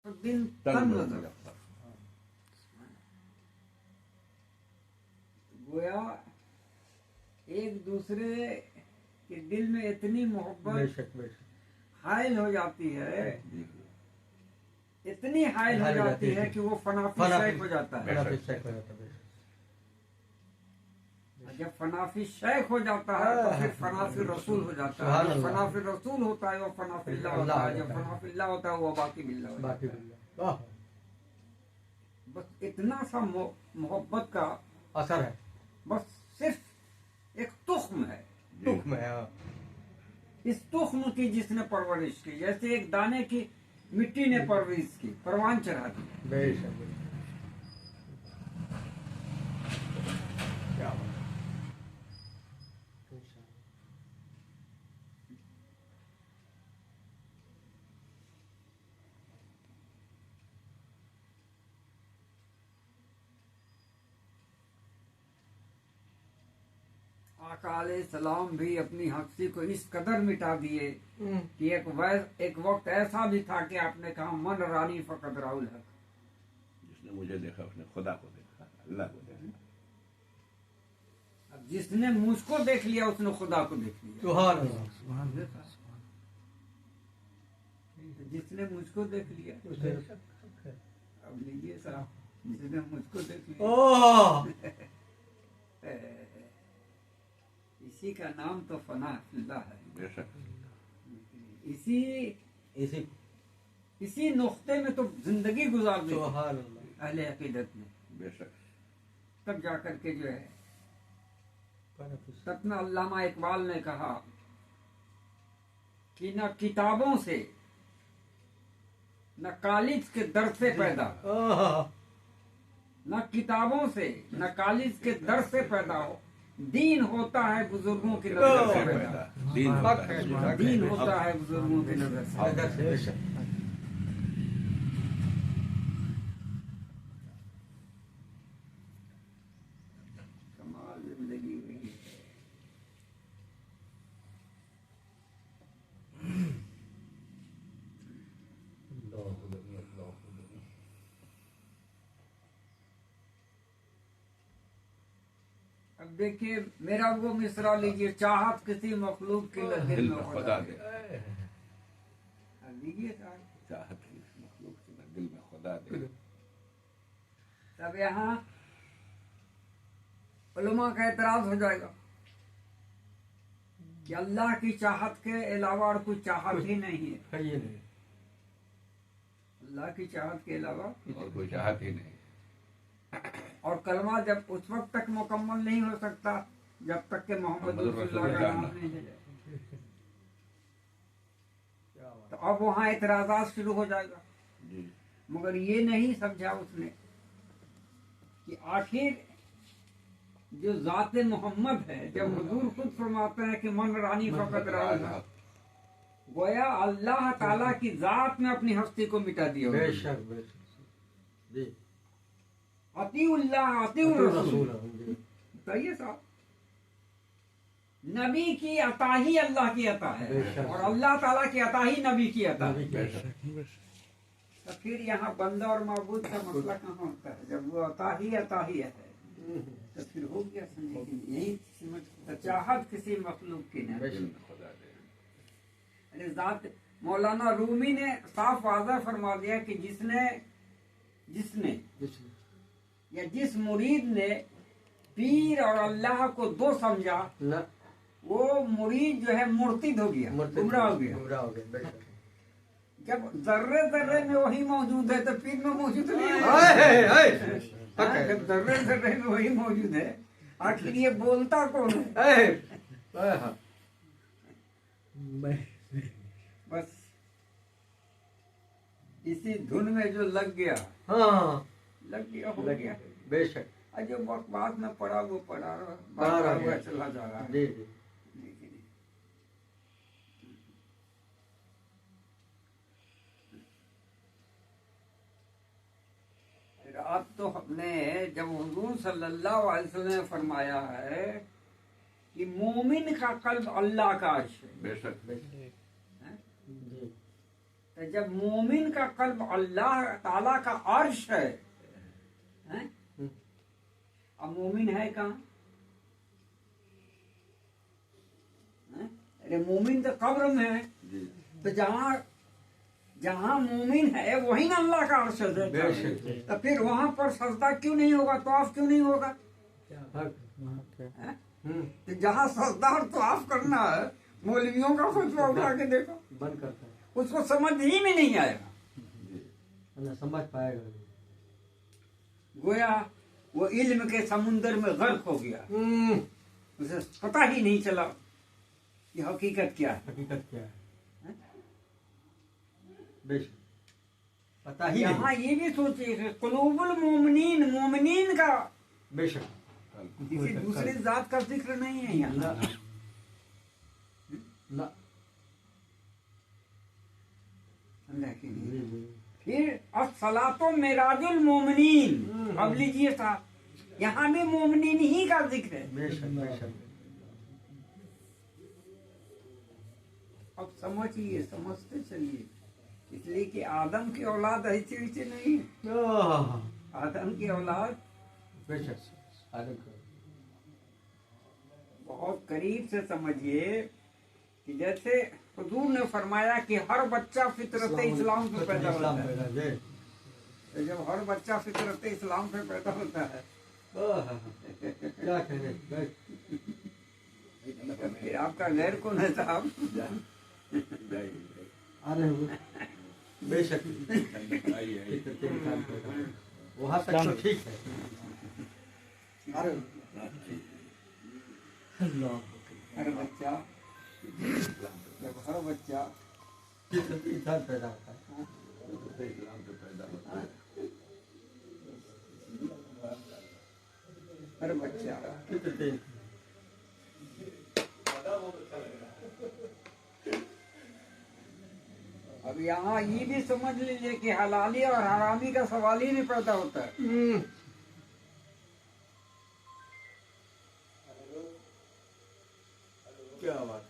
तो दिल तंग हो जाता। गोया एक दूसरे के दिल में इतनी मोहब्बत हायल हो जाती है, इतनी हायल हो जाती है कि वो फनाफी शेख हो जाता है। जब फनाफी शेख हो जाता है तो फिर फनाफी रसूल हो जाता है। जब फनाफी रसूल होता है वो फनाफी अल्लाह होता है। जब फनाफी अल्लाह होता है वो बाकी बिल्लाह होता है। बस इतना सा मोहब्बत का असर है, बस सिर्फ एक तुख्म है। तुख्म है। इस तुख्म की जिसने परवरिश की, जैसे एक दाने की मिट्टी ने परवरिश की, परवान चढ़ा दी। बेशक क्या बात। आका अलैहिस्सलाम भी अपनी हस्ती को इस कदर मिटा दिए कि एक वक्त ऐसा भी था कि आपने कहा मन रानी फकत राहुल है। जिसने मुझे देखा उसने खुदा को देखा, अल्लाह को देखा। अब जिसने मुझको देख लिया उसने खुदा को देख लिया। सुभान अल्लाह। जिसने मुझको देख लिया, अब लीजिए साहब, जिसने मुझको देख लिया ओह इसी का नाम तो फना फिल्लाह है। बेशक इसी नुक्ते में तो जिंदगी गुजार दी सुभान अल्लाह। अहले अकीदत ने। बेशक तब जाकर के जो है, तब में अल्लामा इकबाल ने कहा कि न किताबों से न कॉलेज के दर से पैदा, न किताबों से न कॉलेज के दर से पैदा हो, दीन होता है बुजुर्गों की नजर से पैदा। दीन होता है बुजुर्गों की नजर से। कमाल जिंदगी हुई है। अब देखिए मेरा वो मिसरा लीजिए, चाहत किसी मखलूक की दिल में खुदा दे। लीजिए साहब, चाहत की इस मखलूक से दिल में खुदा दे। तब यहाँ उलमा का एतराज हो जाएगा कि अल्लाह की चाहत के अलावा और कोई चाहत ही नहीं है। ये नहीं, अल्लाह की चाहत के अलावा और कोई चाहत ही नहीं। और कलमा जब उस वक्त तक मुकम्मल नहीं हो सकता जब तक के मोहम्मद रसूलुल्लाह का नाम नहीं है। तो अब वहाँ एतराज़ात शुरू हो जाएगा। जी मगर ये नहीं समझा उसने कि आखिर जो जाते मोहम्मद है, जब हुजूर खुद फरमाते हैं कि मन रानी फकत राहुल, गोया अल्लाह ताला की जात में अपनी हस्ती को मिटा दिया। बेशक बेशक जी। अतीउल्लाह अतीउर रसूल। जी। बताइए साहब, नबी की अता ही अल्लाह की अता है और अल्लाह ताला की अता ही नबी की अता है। तो फिर यहाँ बंदा और माबूद का मसला कहाँ होता है? जब वो अता ही है तो फिर हो गया। समझे यही समझ, चाहत किसी मखलूक की नहीं। अरे जात मौलाना रूमी ने साफ वाज़ह फरमा दिया कि जिसने या जिस मुरीद ने पीर और अल्लाह को दो समझा, वो मुरीद जो है मुर्तिद हो गया, गुमराह हो गया। जब जर्रे जर्रे में वही मौजूद है तो पीर में मौजूद नहीं है। जब जर्रे जर्रे में वही मौजूद है, आखिर ये बोलता कौन है? बस इसी धुन में जो लग गया, लग गया हो गया। बेशक जो बाद में पढ़ा वो पढ़ा रहा चला जा रहा है। अब तो हमने जब हुजूर सल्लल्लाहु अलैहि वसल्लम ने फरमाया है कि मोमिन का कल्ब अल्लाह का अर्श है। बेशक तो जब मोमिन का कल्ब अल्लाह ताला का अर्श है, हैं? अब मोमिन है कहाँ? हैं? अरे मोमिन तो कब्र में है। जी तो जहाँ जहाँ मोमिन है वही ना अल्लाह का अर्श है। बेशक। तो फिर वहां पर सजदा क्यों नहीं होगा, तवाफ क्यों नहीं होगा? हैं? तो जहाँ सजदा और तवाफ करना है, मौलवियों का फतवा उठा के देखो, बंद करता है, उसको समझ ही में नहीं आएगा। ना समझ पाएगा। गोया वो इल्म के समुंदर में गर्क हो गया, उसे पता ही नहीं चला कि हकीकत क्या है। हकीकत क्या है? बेशक पता ही यहाँ नहीं। ये भी सोचिए कि कुलूबुल मोमिनीन, मोमिनीन का बेशक किसी दूसरी जात का जिक्र नहीं है यहाँ। ना ना। समझा कि नहीं? जी जी। फिर अस्सलातो मेराजुल मोमिनीन, अब लीजिए साहब, यहाँ भी मोमिनीन ही का जिक्र है। बेशक बेशक। अब समझिए, समझते चलिए, इसलिए कि आदम की औलाद ऐसे वैसे नहीं है। आदम की औलाद बेशक आदम का बहुत करीब से समझिए कि जैसे हुजूर ने फरमाया कि हर बच्चा फितरत इस्लाम पे पैदा होता है। तो जब हर बच्चा फितरत इस्लाम पे पैदा होता है, क्या कहने। तो फिर आपका गैर कौन है साहब? आ रहे हुए बेशक आइए वहाँ तक तो ठीक है। हर बच्चा, जब हर बच्चा इंसान पैदा होता है। इस्लाम पे पैदा होता है। हर बच्चा अब यहाँ ये भी समझ लीजिए कि हलाली और हरामी का सवाल ही नहीं पैदा होता है। क्या बात।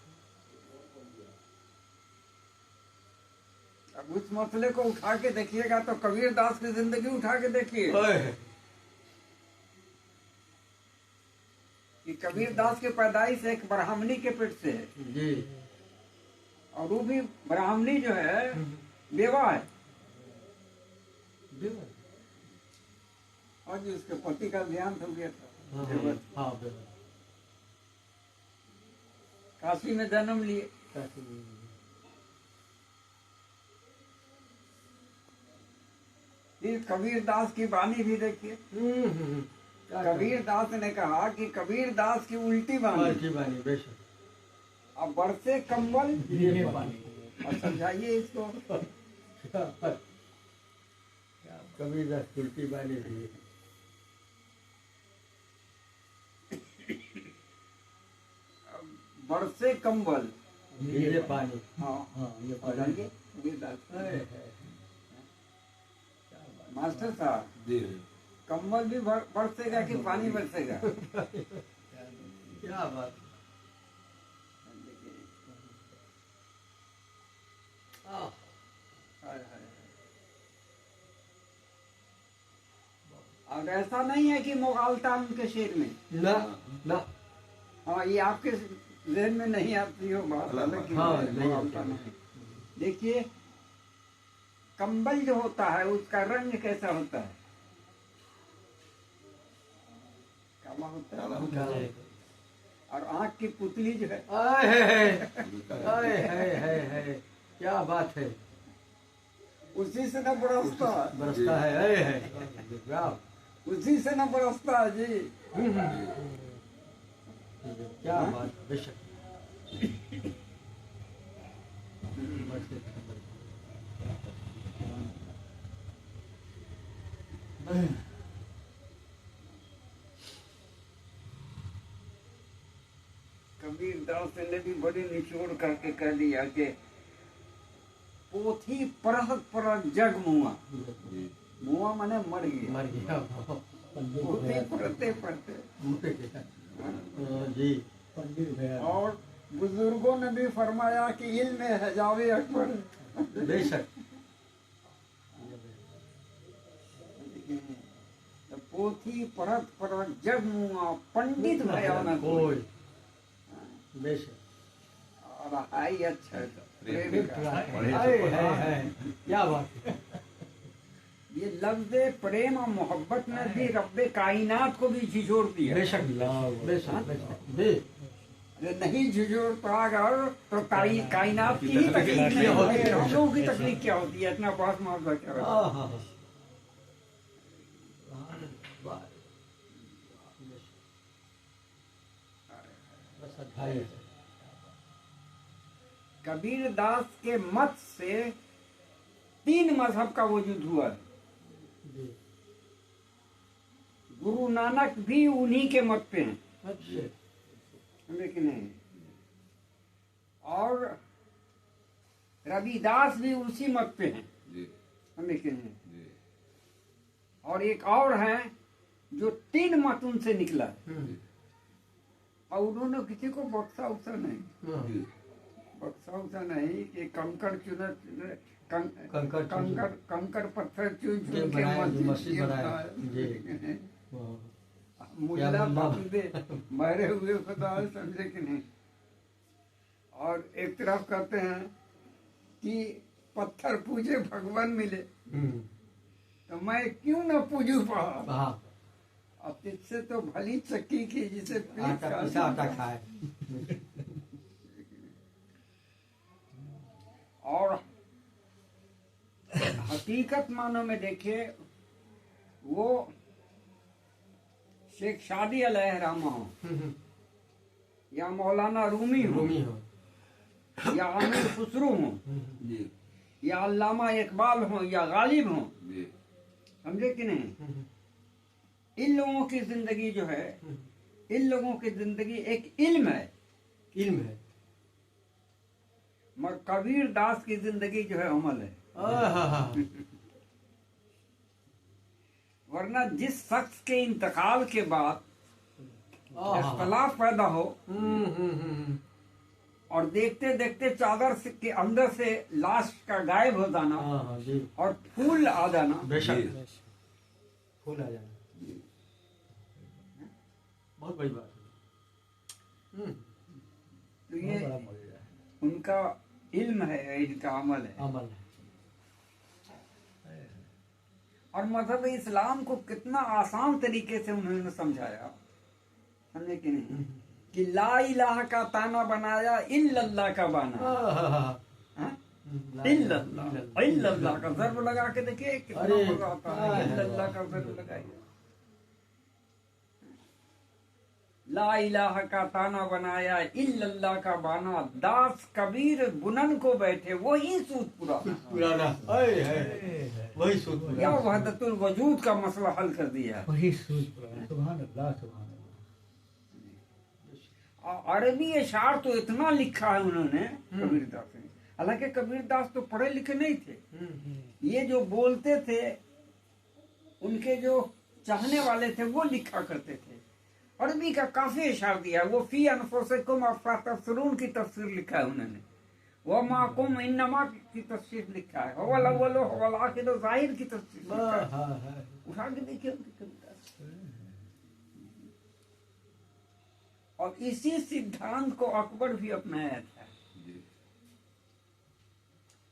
अब उस मसले को उठा के देखिएगा तो कबीर दास की जिंदगी उठा के देखिए कि कबीर दास की पैदाइश एक ब्राह्मणी के पेट से है, जी। और वो भी ब्राह्मणी जो है बेवा है, और जी उसके पति का ध्यान हो गया था। हाँ काशी में जन्म लिए। फिर कबीर दास की वाणी भी देखिए। कबीर दास ने कहा कि कबीर दास की उल्टी वाणी, बेशक। अब बरसे कंबल पानी। और समझाइए इसको। कबीर दास तुलसी बानी भी। बरसे कंबल, ये पानी। हाँ ये और पानी। आगे कबीर दास। है। मास्टर साहब, जी कंबल भी बरसेगा कि पानी बरसेगा? क्या बात। और ऐसा नहीं है कि मुगालता उनके शेर में, ना ना। हाँ ये आपके जहन में नहीं आती हो बात, हालांकि हाँ, नहीं मुगालता नहीं। देखिए कंबल जो होता है उसका रंग कैसा होता है? काला होता है। और आँख की पुतली जो है, क्या बात है। उसी से न बरसता है, बरसता है। उसी से न बरसता है जी। क्या बात। बेशक। कबीर दास ने भी बड़े निचोड़ करके कह दिया कि पोथी पढ़त पढ़त जग मुआ। मुआ माने मर गया। मर गया। पोथी पढ़ते पढ़ते जी। और बुजुर्गों ने भी फरमाया कि इल्म है जावे अकबर। बेशक। तो पोथी पढ़त पढ़त जग मुआ पंडित भया न कोई बेशक। और हाई अच्छा प्रेम प्रेम का। का। पढ़े है तो पढ़े। है क्या बात है। ये लफ्ज प्रेम और मोहब्बत में भी रब्बे कायनात को भी झिझोड़ दिया। बेशक बेशक बेशक बे अरे नहीं झिझोड़ पड़ा तो कायनात की ही तकलीफ नहीं होती है, हम लोगों की तकलीफ क्या होती है, इतना बहुत मोहब्बत क्या होता है। हाँ हाँ बस अध्याय है। कबीर दास के मत से 3 मजहब का वजूद हुआ है। जी गुरु नानक भी उन्हीं के मत पे हैं, अच्छा समझे कि नहीं? और रविदास भी उसी मत पे हैं, जी समझे कि नहीं? जी और एक और है जो 3 मत उनसे निकला है, और उन्होंने किसी को बख्शा उख्शा नहीं, जी बख्शा उख्शा नहीं कि कंकड़ चुन कंकड़ कंकड़ कंकड़ पत्थर चुन जे चुन के बनाया, जो मस्जिद मस्जिद बनाया। बनाया। हाँ। मुल्ला या मुल्ला। दे मरे हुए खुदा समझे कि नहीं? और एक तरफ कहते हैं कि पत्थर पूजे भगवान मिले, तो मैं क्यों न पूजू पड़ा। हाँ अब इससे तो भली चक्की की जिसे आटा पिसा आटा खाए। और हकीकत मानो में देखिए, वो शेख शादी अलैहिर्रहमा हो या मौलाना रूमी हो रूमी हो या आमिर खुसरो हो जी या अल्लामा इकबाल हो या गालिब हो, जी समझे कि नहीं? इन लोगों की जिंदगी जो है, इन लोगों की जिंदगी एक इल्म है, इल्म है। मगर कबीर दास की जिंदगी जो है अमल है। आहा, वरना जिस शख्स के इंतकाल के बाद आहा। इख्तलाफ पैदा हो और देखते देखते चादर के अंदर से लाश का गायब हो जाना हाँ जी और फूल आ जाना, बेशक फूल आ जाना बहुत बड़ी बात है। तो ये उनका इल्म है, इनका अमल है। अमल है। और मजहब इस्लाम को कितना आसान तरीके से उन्होंने समझाया, समझे कि नहीं? कि ला इलाहा का ताना बनाया, इल्लल्लाह का बाना। हाँ? इल्लल्लाह इल्लल्लाह का ज़र्ब लगा के देखिए कितना अरे, मजा आता है। इल्लल्लाह का ज़र्ब लगाइए, ला इलाहा का ताना बनाया, इल्लल्लाह का बाना। दास कबीर बुनन को बैठे, वही सूद पुराना पुराना है वही सूद या पुराना। वहदतुल वजूद का मसला हल कर दिया। वही सूझ पड़ा। सुभान अल्लाह सुभान अल्लाह। अरबी अशार तो इतना लिखा है उन्होंने कबीरदास ने, हालांकि कबीरदास तो पढ़े लिखे नहीं थे। ये जो बोलते थे, उनके जो चाहने वाले थे वो लिखा करते थे। अरबी का काफी इशार दिया है। वो फी अनफुसिकुम अफतबसिरून की तफसीर लिखा है उन्होंने, वो माकुम इन्नमा की तफसीर लिखा है, हुवल अव्वल हुवल आखिर ज़ाहिर की तफसीर लिखा है। उठा के देखिए उनकी कविता। और इसी सिद्धांत को अकबर भी अपनाया था, जी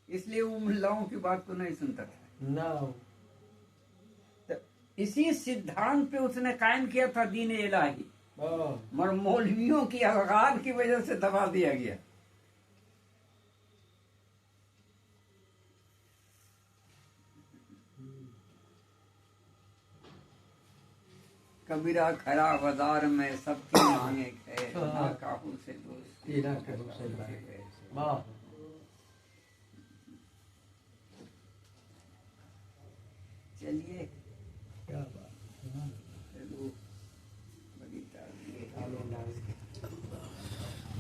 इसलिए वो मुल्लाओं की बात को नहीं सुनता था। ना तो इसी सिद्धांत पे उसने कायम किया था दीन इलाही, मगर मौलवियों की अलगार की वजह से दबा दिया गया। कबीरा खरा बाजार में सबकी मांगे है, ना काहू से दोस्ती वाह